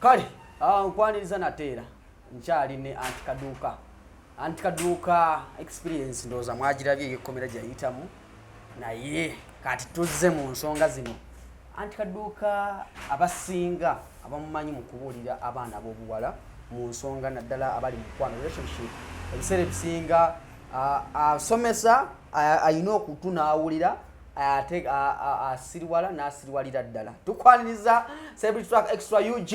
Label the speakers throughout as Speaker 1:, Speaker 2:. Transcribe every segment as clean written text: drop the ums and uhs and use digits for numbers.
Speaker 1: kale nkwaniriza nateera nkyali ne antikaduuka experience ndowooza mwagirabye ekkomera gyayitamu naye kati tuzze mu nsonga zino antikaduuka abasinga abamumanyi mu kubuulira abaana ab'obuwala mu nsonga naddala abali mu mukwano relationship ebiseera ebisinga asomesa ayina okutu n'awulira ate asiriwala n'asiriwalira ddala tukwaniriza Celebrity Track Extra UG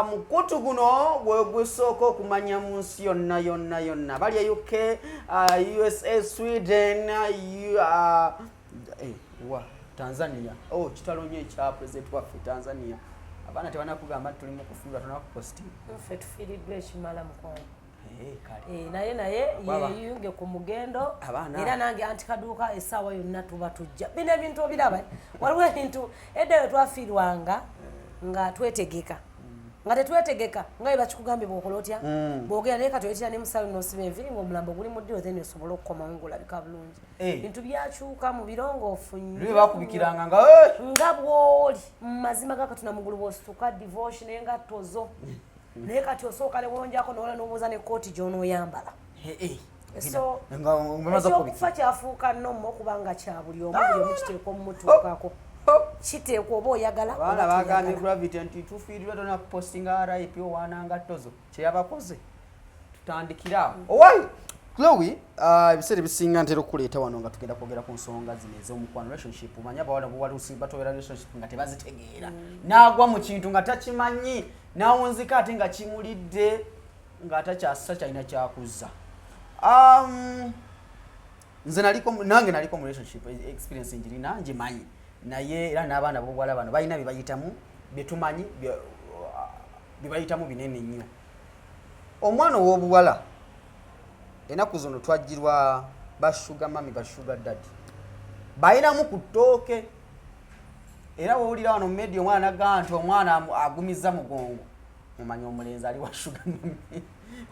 Speaker 1: mukutu guno gwesooka okumanya mu nsi yonna bali e UK USA Sweden Tanzania kitalo nnyo ekya president waffe Tanzania abaana tebanakugamba tuli mu kufuula tunakuposti
Speaker 2: ffe tufiiriddwa ekimala mukwano naye yeyunge ku mugendo era nange antikaduuka essaawa yonna tuba tujja bino ebintu obiraba waliwo ebintu edda we twafiirwanga nga twetegeka nga tetwetegeka nga bwe bakikugambye bw'okola otya bw'ogenda naye katwetera ne musalo n'osiba enviri ng'omulambo guli mu ddiro then osobola okukomawo ng'olabika bulungi bintu byakyuka mu birongoofu nnyo
Speaker 1: bakubikiranga
Speaker 2: nga bw'oli mu mazima ga katuna mugulu bw'osituka divorce n'engatto zo naye kati osooka newonjako nowola n'obuuza n'ekkooti gy'onooyambala so ekyokufa kyafuuka nnommo okubanga kya buli omu buli omu kiteekwa omumutuukako kiteekwa oba oyagala
Speaker 1: abaana bagambye gravity nti tufiirirwe tona kupostinga RIP owaananga tozo kyeyabakoze tutandikira owai Chloe ebiseera ebisinga ntera okuleeta wano nga tugenda kwogera ku nsonga zino ez'omukwano relationship omanya abawala buwalusi batobera relationship nga tebazitegeera n'agwa mu kintu nga takimanyi n'awunzika ate nga kimulidde nga takyasa kyalina kyakuzza nze nange naliko mu relationship experience njirina ngimanyi naye era n'abaana b'obuwala bano balina bye bayitamu bye tumanyi bye bayitamu binene nnyo omwana ow'obuwala ennaku zino twajjirwa bashuga mami bashuga dadi balinamu ku ttooke era wowulira wano media omwana nagamba nti omwana agumiza mugongo omanya omulenzi ali washuga mami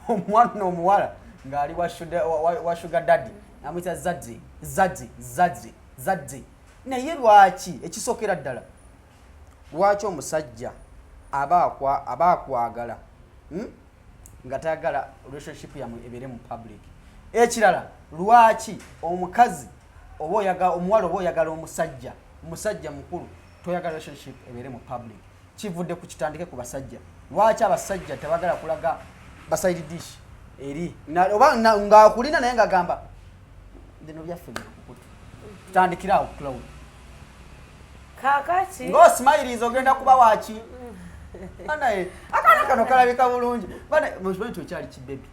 Speaker 1: omwana omuwala ng'ali washuga dadi namwita zadzi naye lwaki ekisookera ddala lwaki omusajja aba akwagala nga tayagala relationship yamwe ebeere mu public ekirala lwaki omukazi oba omuwala oba oyagala omusajja mukulu toyagala relationship ebeere mu public kivudde ku kitandike ku basajja lwaki abasajja tebagala kulaga baside dish eri oba ng'akulina naye ng'agamba bino byaffe bikukutu tutandikirawo Chloe
Speaker 2: kakati
Speaker 1: ng'osmilings ogenda kuba waki anaye akaana kano kalabika bulungi mukimanyi tokyali kibebi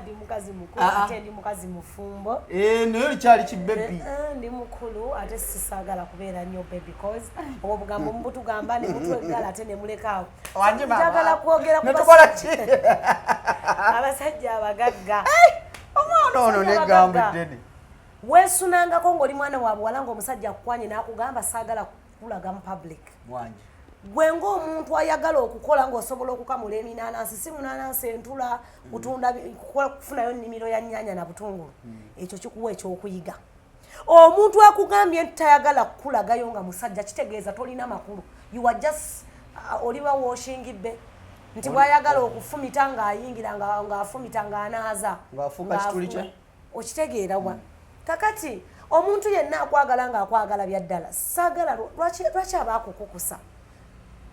Speaker 2: ndi mukazi mukulu ate ndi mukazi mufumbo
Speaker 1: naye olikyali kibebi
Speaker 2: ndi mukulu ate sisaagala kubeera nnyo baby cause obwo bugambo mubutugamba ne mutwegala ate ne mulekaawo njagala kwogera abasajja abagagga
Speaker 1: omwana ono negamba eddene
Speaker 2: weesunangako ng'oli mwana wa buwala ng'omusajja akukwanye n'akugamba saagala kulaga mu public
Speaker 1: wangi
Speaker 2: gwe ng'omuntu ayagala okukola ng'osobola okukamula eminaanansi si munaanansi entula kutunda kufunayo nnimiro ya nnyaanya na butungulu ekyo kikuwa ekyokuyiga omuntu akugambye nti tayagala kukulagayo nga musajja kitegeeza tolina makulu you are just oliba washing bbe nti bwayagala okufumita ng'ayingira ng'afumita ng'anaaza
Speaker 1: ng'afuuka kituli kye
Speaker 2: okitegeera wa kakati omuntu yenna akwagala ng'akwagala bya ddala saagala lwaki abaakukukusa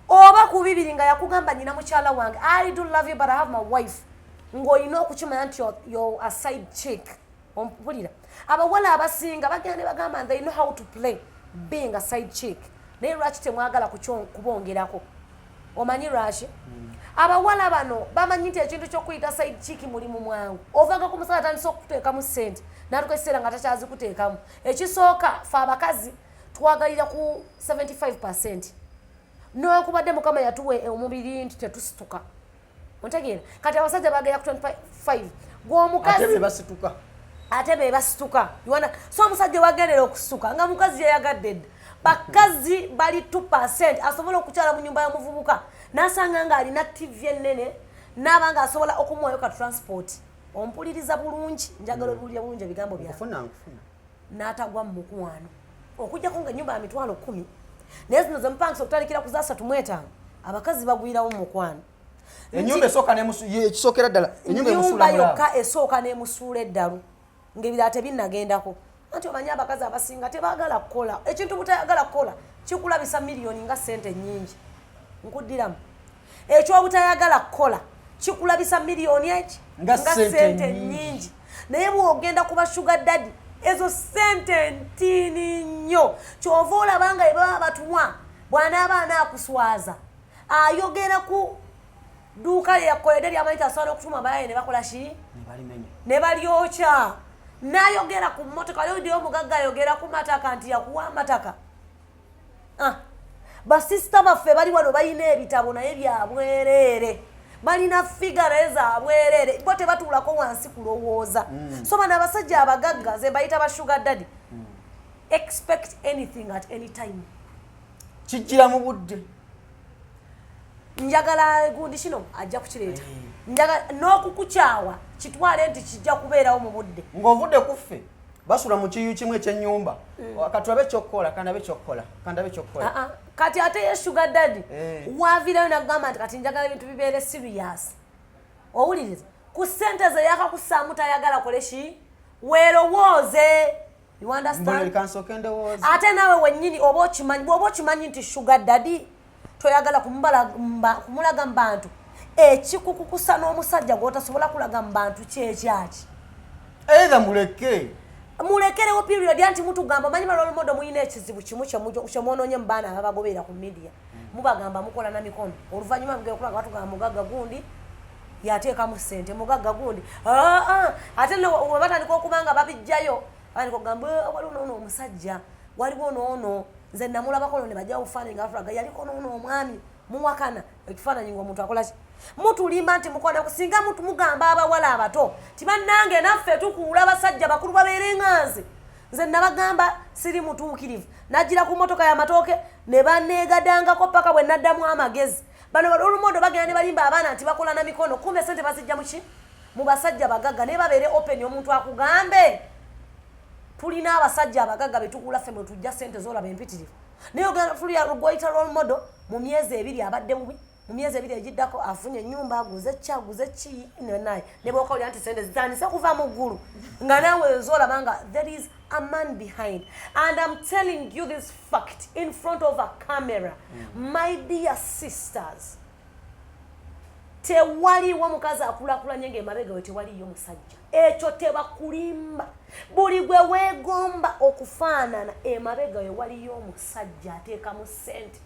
Speaker 2: oba ku bibiri nga yakugamba nyina mukyala wange I do love you but I have my wife ng'olina okukimanya nti you're a side chick ompulira abawala abasinga bagenda ne bagamba they know how to play being a side chick naye lwaki temwagala kubongerako omanyi lwaki abawala bano bamanyi nti ekintu ky'okuyita side chick mulimu mwangu ovanga ku musala atandisa okuteekamu ssente natuka ekiseera nga takyazikuteekamu ekisooka fe abakazi twagalira ku 75% nokubadde mukama yatuwe omubiri nti tetusituka ontegeera kati abasajja bagera ku 25 gw'omukazi ate be basituka so omusajja wagendera okusituka nga mukazi yayagadde edda bakazi bali 2% asobola okukyala mu nyumba y'omuvubuka n'asanga nga alina TV ennene n'aba nga asobola okumuwayo ka transport ompuliriza bulungi njagala oluwulira bulungi ebigambo byawe n'atagwa mu mukwano okujjako nga ennyumba ya mitwalo 10 naye zino ze mupangisa okutandikira ku za 3 mu 5 abakazi bagwirawo mukwano
Speaker 1: enyumba esooka ekisookera ddala
Speaker 2: enyumba yokka esooka n'emusuula eddalu ng'ebirala tebinnagendako anti omanyi abakazi abasinga tebaagala kukola ekintu butayagala kukola kikulabisa miliyoni nga sente nnyingi nkuddiramu ekyobutayagala kukola kikulabisa miliyoni eki nga sente nnyingi naye bw'ogenda kuba sugar daddy ezo sente ntiini nnyo kyova olaba nga ebaba batuwa bw'anaaba anaakuswaza ayogera ku duuka lyeyakoledde lyamanyi tasobola okutuma bayaye ne bakola ki ne balyokya n'ayogera ku mmotoka lewudde omugagga ayogera ku mataka nti yakuwa amataka basisita baffe bali wano balina ebitabo naye byabwereere balina figa naye zabwereere bo tebatuulako wansi kulowooza so bano abasajja abagagga ze bayita ba sugar daddy expect anything at any time
Speaker 1: kijjira mu budde
Speaker 2: njagala gundi kino ajja kukireeta njagala n'okukukyawa kitwale nti kijja kubeerawo mu budde
Speaker 1: ng'ovudde kuffe basula mu kiyu kimu ekyennyumba katulabe kyokkola kandabe kyokkola
Speaker 2: kati ate ye sugar daddy waavirayo nagamba nti kati njagala ebintu bibeere serious owuliriza ku ssente ze yakakussaamu tayagala kole ki weerowooze you understand ate naawe wennyini oba okimanyi bw'oba okimanyi nti sugar daddy toyagala kumulaga mu bantu ekikukukusa n'omusajja gw'otasobola kulaga mu bantu kyekyaki
Speaker 1: either
Speaker 2: mulekerewo period anti mutugamba manyi balolo modo muyina ekizibu kimu kyemwonoonye mu baana ababagoberera ku media mubagamba mukola na mikono oluvannyuma mugenda kulanga batugamba mugagga gundi yateekamu ssente mugagga gundi ate we batandika okubanga babijjayo batandika okugamba waliwo noono omusajja waliwo noono nze namulabako ne bajja bufaananyi nga bafulaga yaliko noono omwami muwakana ekifaananyi ng'omuntu akola ki mutulimba nti mukwana kusinga mutu mugamba abawala abato tibannange naffe tukuula abasajja bakulu babeere nganze nze nabagamba siri mutuukirivu najjira ku mmotoka y'amatooke ne banneegadangako paka bwe naddamu amagezi bano olumodo bagenda ne balimba abaana nti bakola na mikono kumbe sente bazijja muki mu basajja bagagga naye babeere open omuntu akugambe tulina abasajja abagagga betukuula ffe mwe tujja sente z'olaba empitirivu naye ogenda fulya gwoyita role model mu myezi ebiri abadde mubi mu myezi ebiri egiddako afunye ennyumba aguze ki naye ne bw'okawulira nti sente zitandise kuva mu ggulu nga naawe ez'olaba nga there is a man behind and I'm telling you this fact in front of a camera my dear sisters tewaliwo mukazi akulakulanye ng'emabega we tewaliyo musajja ekyo tebakulimba buli gwe weegomba okufaanana emabega we waliyo omusajja ateekamu ssente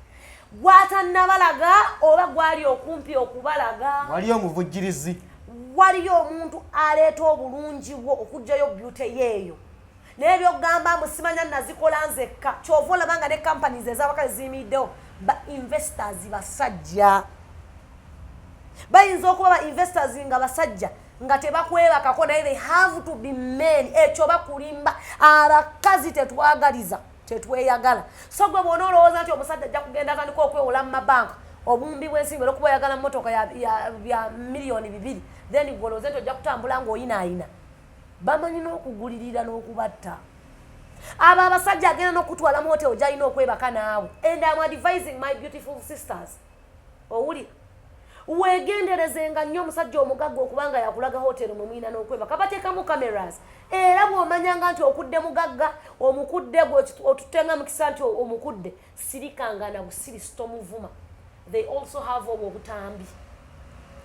Speaker 2: gwatannabalaga oba gwali okumpi okubalaga
Speaker 1: waliyo omuvujjirizi
Speaker 2: waliyo omuntu aleeta obulungi bwo okuggyayo byute yeeyo naye byokugamba musimanya nazikola nzekka kyova olaba nga ne companies ez'abakale ziyimiriddewo ba investors basajja bayinza okuba ba investors nga basajja nga tebakwebakako naye they have to be men ekyo bakulimba abakazi tetwagaliza tetweyagala so gwe bwona olowooza nti omusajja ajja kugenda atandika okwewola mu mabanka obumbi bw'ensimbi olwokuba oyagala mmotoka ya miliyoni 2 then gwe olowooza nti ojja kutambula ng'oyinaayina bamanyi n'okugulirira n'okubatta abo abasajja agenda n'okutwala mu hoteli gy'alina okwebaka naawe and I'm advising my beautiful sisters owulira weegenderezenga nnyo omusajja omugagga okubanga yakulaga hoteli mwe mulina n'okwebaka bateekamu cameras era bw'omanyanga nti okudde mugagga omukudde gwe otutenga mu kisa nti omukudde sirikanga na busirisi tomuvuma they also have obwo obutambi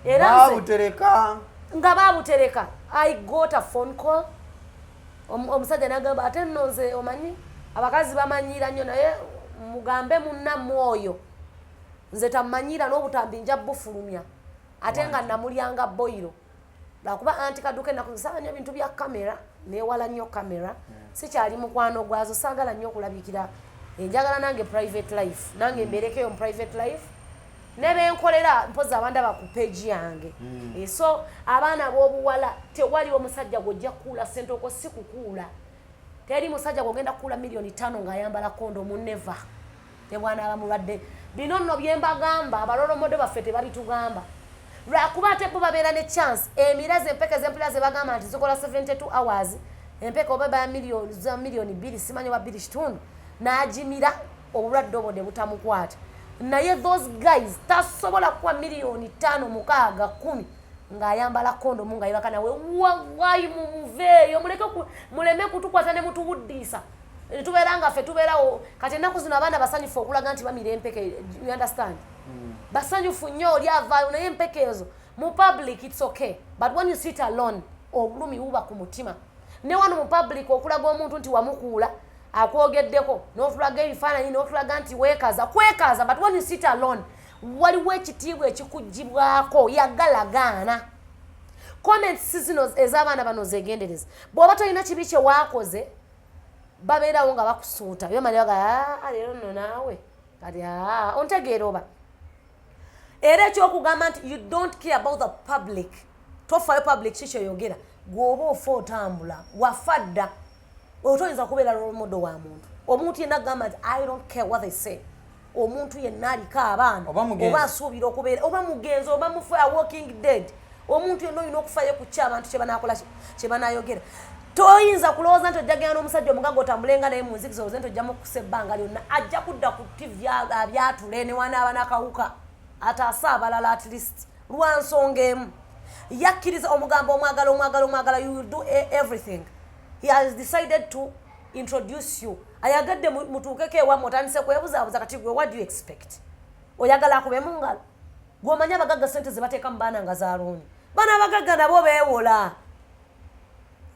Speaker 2: era
Speaker 1: babutereka
Speaker 2: nga babutereka I got a phone call omusajja n'agamba ate nno nze omanyi abakazi bamanyiira nnyo naye mugambe munnammwe oyo nze tammanyira n'obutambi nja bufulumya ate nga namulyanga boyiro lwakuba anti kaduka ennaku nsaganya ebintu bya kamera neewala nnyo kamera sikyali mukwano gwazo saagala nnyo okulabikira enjagala nange private life nange mbeerekeyo mu private life ne benkolera mpozi abandaba ku peegi yange so abaana b'obuwala tewali omusajja gwojja kukuula ssente okwo si kukuula teri musajja gwogenda kukuula miliyoni 5 ng'ayambala kondomu neva tebwanaaba mulwadde bino nno bye mbagamba abalolomodo baffe tebabitugamba lwakuba ate bo babeera ne chance emirazi empeke z'empira ze bagamba nti zikola 72 hours empeke oba baya miliyoni 2 simanyi oba 2 kitundu n'agimira obulwadde obwo ne butamukwata naye those guys tasobola kuwa milioni 5 6 10 ng'ayambala kondomu nga yebaka nawe wayi mumuveeyo muleme kutukwata ne mutuwuddisa tubeera nga ffe tubeerawo kati ennaku zino abaana basanyufu okulaga nti bamira empeke you understand basanyufu nnyo oli avaayo naye empeke ezo mu public it's okay but when you sit alone obulumi buba ku mutima ne wano mu public okulaga omuntu nti wamukuula akwogeddeko n'otulaga ebifaananyi n'otulaga nti kwekaza but when you sit alone waliwo ekitiibwa ekikugibwako yagalagaana comments zino ez'abaana bano zegendereza bw'oba tolina kibi kye waakoze babeerawo nga bakusuuta byomalibaga leero nno naawe kati ontegeera oba era ekyokugamba nti you don't care about the public tofayo public kikyoyogera gwoba ofa otambula wafa dda otoyinza kubeera lolomodo wa muntu omuntu yenna agamba nti I don't care what they say omuntu yenna aliko abaana oba asuubira okubeera oba mugenzi oba mufa walking dead omuntu yenna olina okufayo ku kya abantu kyebanakola kyebanayogera toyinza kulowooza nti ojja genda n'omusajja omugaga otambulenga naye mu nzikiza oze nti ojjamu okusa ebbanga lyonna ajja kudda ku tv abyatule ne wanaaba n'akawuka ataasa abalala at least lwansonga emu yakkiriza omugambo omwagala you will do everything he has decided to introduce you ayagadde mutuukeko ewamu otandise kwebuzaabuza kati gwe what do you expect oyagala akube mu ngalo gw'omanyi abagagga sente ze bateeka mu baana nga zaaluuni baana abagagga nabo beewola.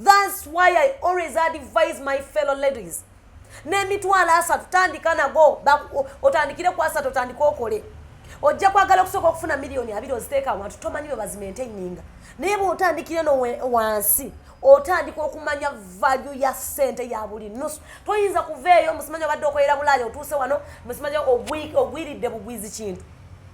Speaker 2: That's why I always advise my fellow ladies n'emitwalo 3 tutandika nago otandikire ku 3 otandika okole ojja kwagala okusooka okufuna milioni 2 oziteeka wantu tomanyi bwe bazimaintaininga naye bw'otandikire no wansi otandika okumanya value ya sente ya buli nusu toyinza kuveeyo musimanyi obadde okolera bulaali otuuse wano musimanyi ogwiridde bugwizi kintu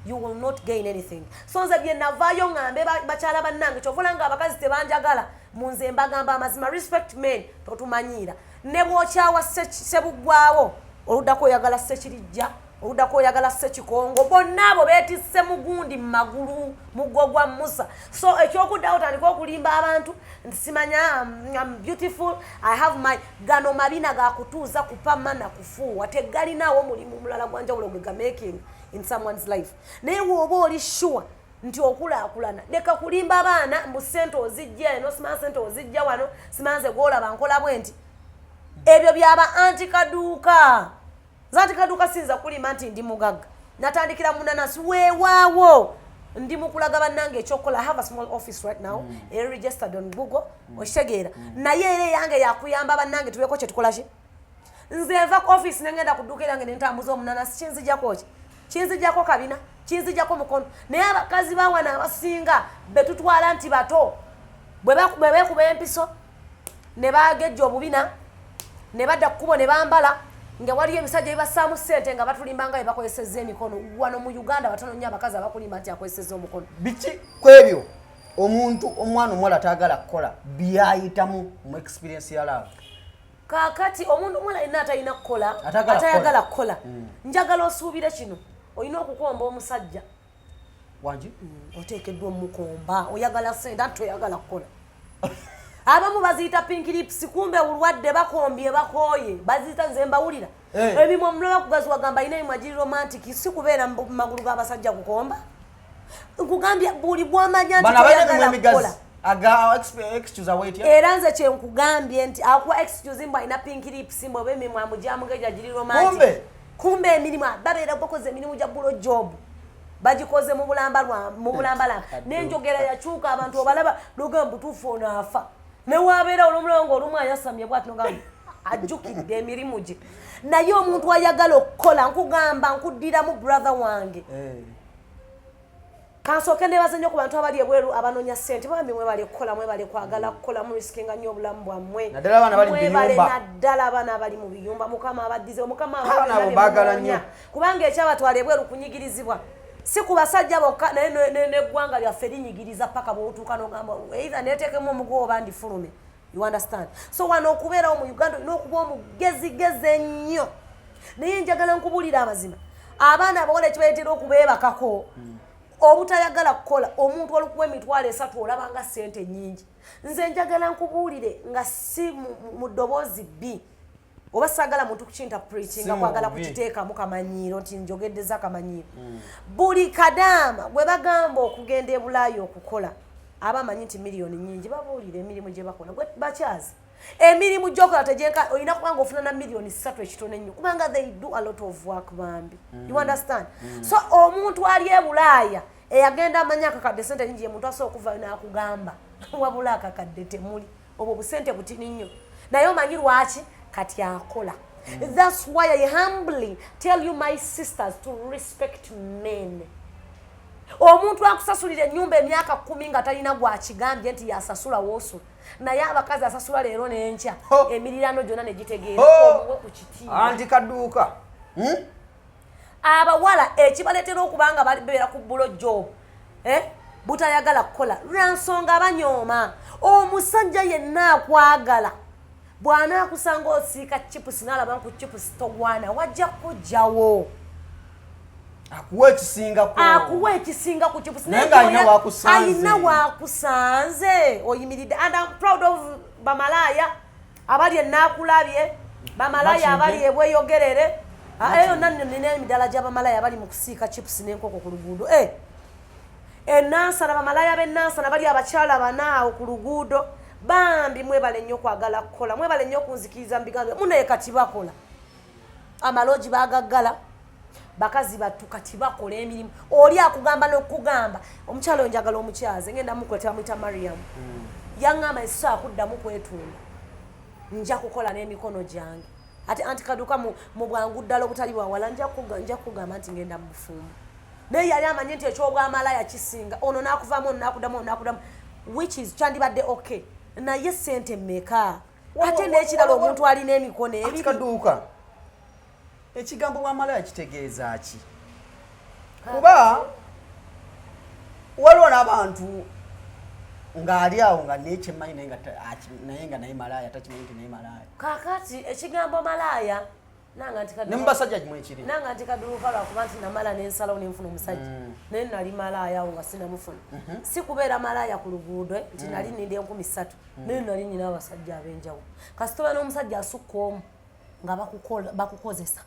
Speaker 2: you will not gain anything. So nze bye navaayo ngambe bakyala bannange kyovula nga abakazi tebanjagala munze mbagamba amazima respect men totumanyiira ne bw'okyawa sebuggwawo oluddako oyagala sekirijja oluddako oyagala sekikongo bonna abo beetisse mugundi mu magulu muggo gwa Musa. So ekyokuddawo otandika okulimba abantu nti simanya I'm beautiful I have my gano mabina gakutuuza kupama na kufuuwa tegalinawo mulimu mulala gwanjawulo gwe making in someone's life naye woba oli sure nti okulaakulana leka kulimba abaana mbu sente ozijja eno simanyi sente ozijja wano simanze gwolaba nkola bwenti ebyo byaba antikaduuka zantikaduuka sinza kulima nti ndi mugagga natandikira munanasi weewaawo ndi mukulaga bannange ekyokukola I have a small office right now registered on Google okitegeera naye era yange yakuyamba bannange tubeeko kye tukola ki nze nva ku office nengenda ku dduuka erange nentambuza omunanasi kinzijjako ki kinzijjako kabina kinzijjako mukono naye abakazi bawana abasinga betutwala nti bato bwe beekuba empiso ne bagejja obubina ne badda kukubo ne bambala nga waliyo emisajja ebibasaamu ssente nga batulimbanga bebakozesezza emikono wano mu Uganda batono nnyo abakazi abakulimba nti akozesezza omukono biki
Speaker 1: kwebyo omuntu omwana omuwala ataagala kukola byayitamu mu experience ya love
Speaker 2: kakati omuntu omwana yenna atalina kukola atayagala kukola njagala osuubire kino olina okukomba omusajja
Speaker 1: wangi
Speaker 2: oteekeddwa omukomba oyagala ssente ate toyagala kukola abamu baziyita pink lips kumbe ulwadde bakombye bakooye baziyita nze mbawulira ebimwe omulala kugazi wagamba ina imagine romantic si kubeera mu magulu g'abasajja kukomba nkugambye buli bw'amanya nti toyagala kukola
Speaker 1: excuse await
Speaker 2: era nze kye nkugambye nti akuwa excuse mbu alina pink lips mbu oba emirimu amujamugeja giri romantic kumbe emirimu babeera bakoze emirimu gya bulo job bagikoze mu bulambalanga n'enjogera yakyuka abantu obalaba logamba butuufu onaafa ne wabeera olumulongo olumu ayasamye bwati nogamba ajjukidde emirimu gye naye omuntu ayagala okukola nkugamba nkuddiramu brother wange kansooke nebaza nnyo ku bantu abali ebweru abanoonya ssente bambi mwebale kukola mwebale kwagala kukola murisikinga nnyo obulamu bwammwe naddala abaana abali mu biyumba mukama abaddize mukama abaagala kubanga ekyabatwala ebweru kunyigirizibwa si ku basajja bokka naye n'eggwanga lyaffe linyigiriza paka bw'otuuka n'ogamba either neeteekemu omuguwa oba ndifulume you understand. So wano okubeerawo mu Uganda olina okuba omugezigezi ennyo naye njagala nkubuulira amazima abaana abawala ekibaletera okubeebakako obutayagala kukola omuntu olukuwa emitwalo 3 olabanga ssente nnyingi nze njagala nkubuulire nga si mu ddoboozi bbi oba sagala muntu kukinta preaching kwagala kukiteeka mu kamanyiiro nti njogeddeza kamanyiiro buli kadama gwe bagamba okugenda e Bulaaya okukola abamanyi nti miliyoni nyingi babuulira emirimu gye bakola gwe bakyazi emirimu gy'okola tejenka olina kubanga ofuna na miliyoni 3 ekitono ennyo kubanga they do a lot of work bambi you understand so omuntu ali e Bulaaya eyagenda amanya akakadde sente nyingi ye muntu asobola okuvayo n'akugamba wabula akakadde temuli obwo busente butini nnyo naye omanyi lwaki kati akola. That's why I humbly tell you my sisters to respect men. Omuntu akusasulira ennyumba emyaka 10 nga talina gwakigambye nti yasasula wosu naye abakazi asasula leero n'enkya emirirano gyonna ne gitegeera omuwe ku kitiibwa
Speaker 1: anti kadduuka
Speaker 2: abawala ekibaleetera okubanga beera ku bulo job butayagala kukola lwansonga banyooma omusajja yenna akwagala bwana akusanga osiika chipusi n'alaba ku chipusi togwana wajja kujjawo
Speaker 1: akuwe ekisinga ku chipusi
Speaker 2: ayina waakusanze oyimiridde and I'm proud of bamalaya abali enaakulabye bamalaya abali ebweyogerere eyo nina emidala gy'abamalaya abali mu kusiika chipusi n'enkoko ku luguudo ennansana bamalaya b'ennansana bali abakyala banaawo ku luguudo bambi mwebale nnyo kwagala kukola mwebale nnyo kunzikiriza mbigambe munaye kati bakola amalogi bagaggala bakazi battu kati bakola emirimu oli akugamba n'okugamba omukyala oyo njagala omukyaze ngenda mukwetera muyita Mariam yaŋŋamba ensiso akuddamu kwetunda nja kukola n'emikono gyange ate anti kaduka mu bwangu ddala obutali bwawala nja kugamba nti ngenda mu bufumbo naye yali amanye nti ekyobwamalaya kisinga ono n'akuvaamu ono n'akuddamu which is kyandibadde okay naye sente mmeka ate n'ekirala omuntu alina emikono ebiri
Speaker 1: kaduuka ekigambo bwamalaya kitegeeza ki kuba waliwo n'abantu ng'ali awo nga nekyemmanyi naye malaya takimanyi nti naye malaya
Speaker 2: kakati ekigambo malaya
Speaker 1: nemubasajja kimwekiri
Speaker 2: nanga nti kaduuka lwakuba nti namala n'ensalawo nenfuna omusajja naye nali malaya awo nga sinamufuna si kubeera malaya ku luguudo nti nali ninde 3,000 naye nali nyina abasajja ab'enjawulo kasitoba n'omusajja asukka omu nga bakukozesa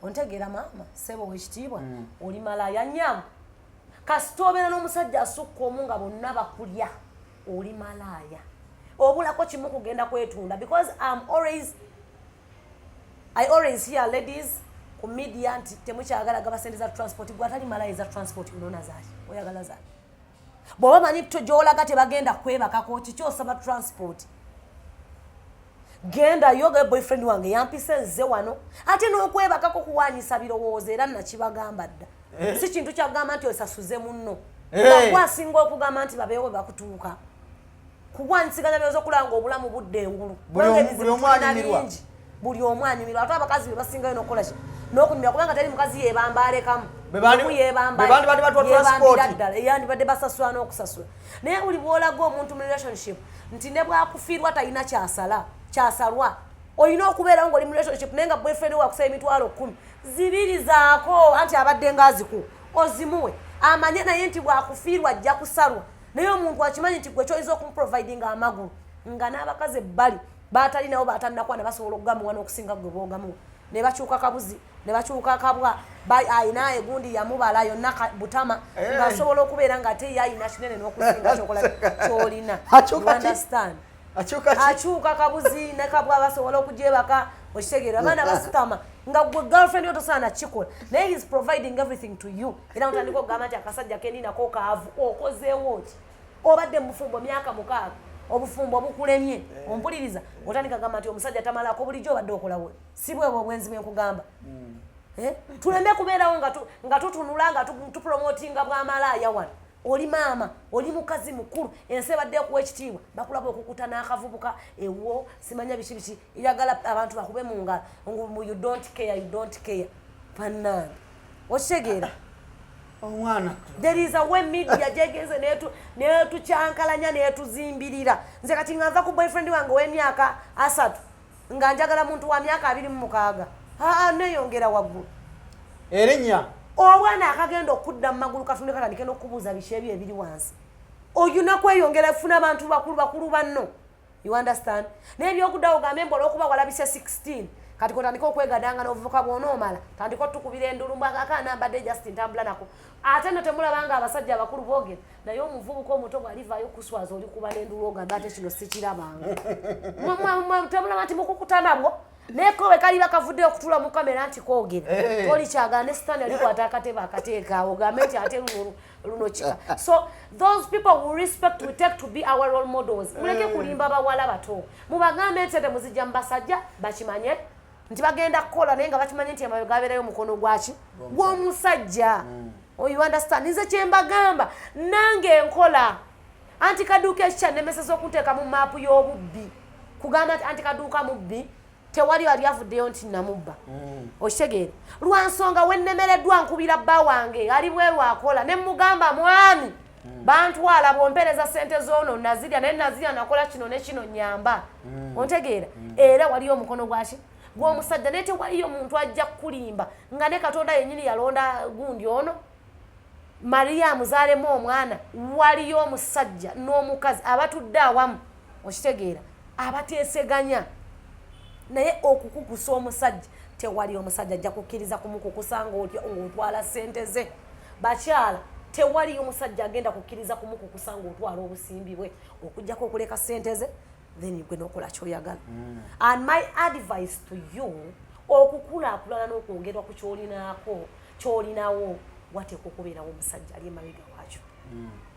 Speaker 2: ontegeera maama sebo w'ekitiibwa oli malaya nnyamu kasita obeera n'omusajja asukka omu nga bonna bakulya oli malaya obulako kimu kugenda kwetunda because I always hear ladies ku media nti temukyagala gaba sente za transport gwatali malaya za transport unaona zaki oyagala zaki bw'oba manyi gy'olaga tebagenda kwebakako kikyosaba transport genda yoga boyfriend wange yampise nze wano ate n'okwebakako kuwanyisa birowoozo era nakibagamba dda si kintu kyagamba nti osasuze munno bakwasinga okugamba nti babeewo bakutuuka kuwanyisiganya byoza okulanga obulamu budde engulu buli omu anyumirwa ate abakazi be basingayo n'okukola ki n'okunyumira kubanga teri mukazi yeebamba alekamu yebambira ddala eyandibadde basasula n'okusasula naye buli bw'olaga omuntu mu relationship nti ne bwakufiirwa talina kyasalwa olina okubeerawo ng'oli mu relationship naye nga boyfriend we akusaba emitwalo 10 zibirizaako anti abadde ngaaziku ozimuwe amanye naye nti bwakufiirwa ajja kusalwa naye omuntu akimanyi nti gwe kyoyinza okumuprovidinga amagulu nga n'abakazi ebbali batalinawo batanakwana basobola okugamuwa n'okusinga gwe boogamuwa ne bakyuka kabuzi ne bakyuka kabwa ayina egundi yamubala yonna butama ng'asobola okubeera nga ate ye ayina kinene n'okusinga kyokola kyolina understand akyuka kabuzi ne kabwa basobola okugyebaka okitegeera abaana basitama nga gwe girlfriend yo tosaana kikola naye he's providing everything to you era otandika okugamba nti akasajja keninako kaavu okozeewo ki obadde mufumbo myaka 6 obufumbo obukulemye ompuliriza otandika gamba nti omusajja tamalako bulijjo obadde okolawo si bwebwo obwenzi bwenkugamba tuleme kubeerawo nga tutunula nga tupromotinga bwamalaya wano oli maama oli mukazi mukulu ensi ebadde okuwa ekitiibwa bakulaba okukuta n'akavubuka ewo simanya biki eyagala abantu bakube mu ngalo you don't care pannange okitegeera
Speaker 1: omwana
Speaker 2: there is a way media jegeze netukyankalanya netuzimbirira nze kati nganza ku boyfriend wange w'emyaka 3 nga njagala muntu wa myaka 26 neyongera waggulu
Speaker 1: erinnya
Speaker 2: obwana akagenda okudda mu magulu katunde katandike n'okubuuza biki ebyo ebiri wansi oyina kweyongera efuna abantu bakulu banno you understand n'ebyokuddawo ogambe mbola okuba walabise 16 kati kotandika okwegadanga n'obuvuka bw'onoomala tandika otukubira endulumbu akaana mbadde just ntambula nako ate no temulabanga abasajja abakulu boogera naye omuvubuka omuto bw'alivaayo kuswaza oli kuba n'endulu ogambe ate kino sikirabanga temulaba nti mukukuta nabwo nekowe kali bakavudde okutula mu kamera nti koogera toli kyagane sitani alikwata akatebe akateeka ogambe nti ate luno kika so those people who respect we take to be our role models muleke kulimba bawala bato mubagambe nti ate muzijja mu basajja bakimanye nti bagenda kukola naye nga bakimanye nti amabega abeerayo mukono gwaki gw'omusajja you understand nze kyembagamba nange nkola anti kaduuka ekikya nemeseza okunteeka mu maapu y'obubbi kugamba nti anti kaduuka mubbi tewali wali avuddeyo nti namubba okitegeera lwansonga wennemereddwa nkubira bba wange ali bweru akola ne mugamba mwami bantwala bompereza sente zoono nazirya naye nazirya nakola kino ne kino nyamba ontegeera era waliyo omukono gwaki gw'omusajja naye tewaliyo muntu ajja kukulimba nga ne katonda yennyini yalonda gundi ono mariya muzaalemu omwana waliyo omusajja n'omukazi abatudde awamu okitegeera abateeseganya naye okukukusa omusajja tewali omusajja ajja kukkiriza kumukukusa ng'otwala ssente ze bakyala tewali omusajja agenda kukkiriza kumukukusa ng'otwala obusimbi bwe okugjako okuleka ssente ze then gwe n'okola kyoyagala and my advice to you okukulaakulana n'okwongerwa ku kyolinawo wateeka okubeerawo omusajja ali emabega waakyo